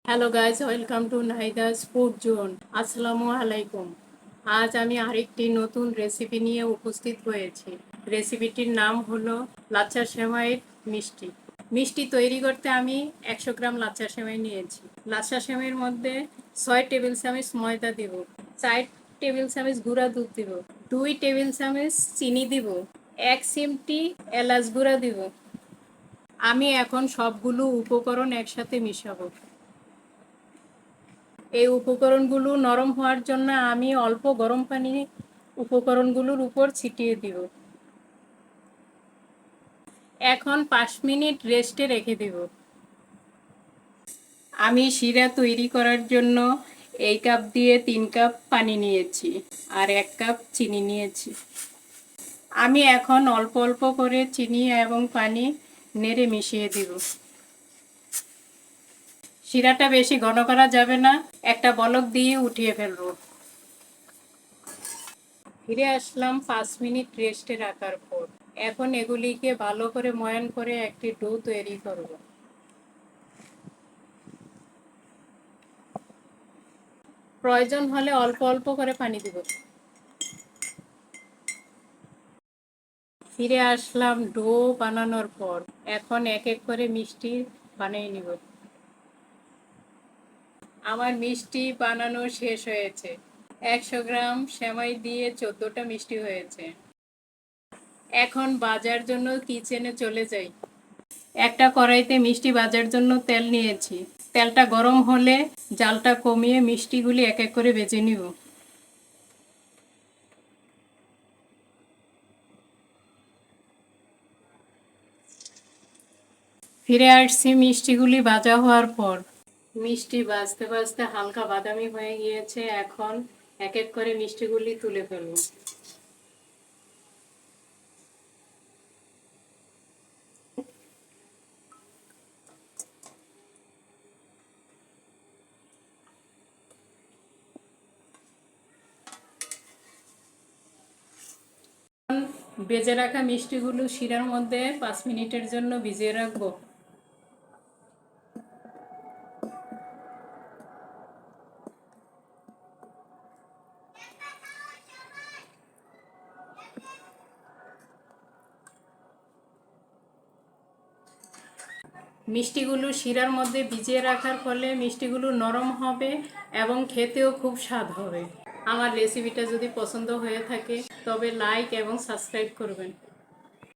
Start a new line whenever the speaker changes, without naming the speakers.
Hello guys, welcome to Nahida's food zone. আসসালামু আলাইকুম। আজ আমি আরেকটি নতুন রেসিপি নিয়ে উপস্থিত হয়েছি। রেসিপিটির নাম হলো লাচ্ছা সেমাইয়ের মিষ্টি। মিষ্টি তৈরি করতে আমি 100 গ্রাম লাচ্ছা সেমাই নিয়েছি। লাচ্ছা সেমাইয়ের মধ্যে 6 টেবিল চামচ ময়দা দিব, 4 টেবিল চামচ গুঁড়া দুধ দিব, 2 টেবিল চামচ চিনি দিব, 1 চিমটি এলাচ গুঁড়া দিব। আমি এখন সবগুলো উপকরণ একসাথে মিশাবো। এই উপকরণগুলো নরম হওয়ার জন্য আমি অল্প গরম পানি উপকরণগুলোর উপর ছিটিয়ে দিব। এখন 5 মিনিট রেস্টে রেখে দেব। আমি শিরা তৈরি করার জন্য এই কাপ দিয়ে 3 কাপ পানি নিয়েছি আর 1 কাপ চিনি নিয়েছি। আমি এখন অল্প অল্প করে চিনি এবং পানি নেড়ে মিশিয়ে দিব। শিরাটা বেশি ঘন করা যাবে না, একটা বলক দিয়ে উঠিয়ে ফেলবো। ফিরে আসলাম 5 মিনিট রেস্টে রাখার পর। এখন এগুলিকে ভালো করে ময়ান করে একটি ডো তৈরি করব। প্রয়োজন হলে অল্প অল্প করে পানি দিব। ফিরে আসলাম ডো বানানোর পর। এখন এক এক করে মিষ্টি বানিয়ে নিব। আমার মিষ্টি বানানো শেষ হয়েছে। 100 গ্রাম সেমাই দিয়ে 14টা মিষ্টি হয়েছে। এখন ভাজার জন্য কিচেনে চলে যাই। একটা কড়াইতে মিষ্টি ভাজার জন্য তেল নিয়েছি। তেলটা গরম হলে জালটা কমিয়ে মিষ্টিগুলি এক এক করে ভেজে নিব। ফিরে আসছি মিষ্টিগুলি ভাজা হওয়ার পর। মিষ্টি ভাজতে ভাজতে হালকা বাদামি হয়ে গিয়েছে। এখন এক এক করে মিষ্টিগুলি তুলে ফেলব। ভেজে রাখা মিষ্টিগুলো শিরার মধ্যে 5 মিনিটের জন্য ভিজিয়ে রাখবো। মিষ্টিগুলো শিরার মধ্যে ভিজিয়ে রাখার ফলে মিষ্টিগুলো নরম হবে এবং খেতেও খুব স্বাদ হবে। আমার রেসিপিটা যদি পছন্দ হয়ে থাকে তবে লাইক এবং সাবস্ক্রাইব করবেন।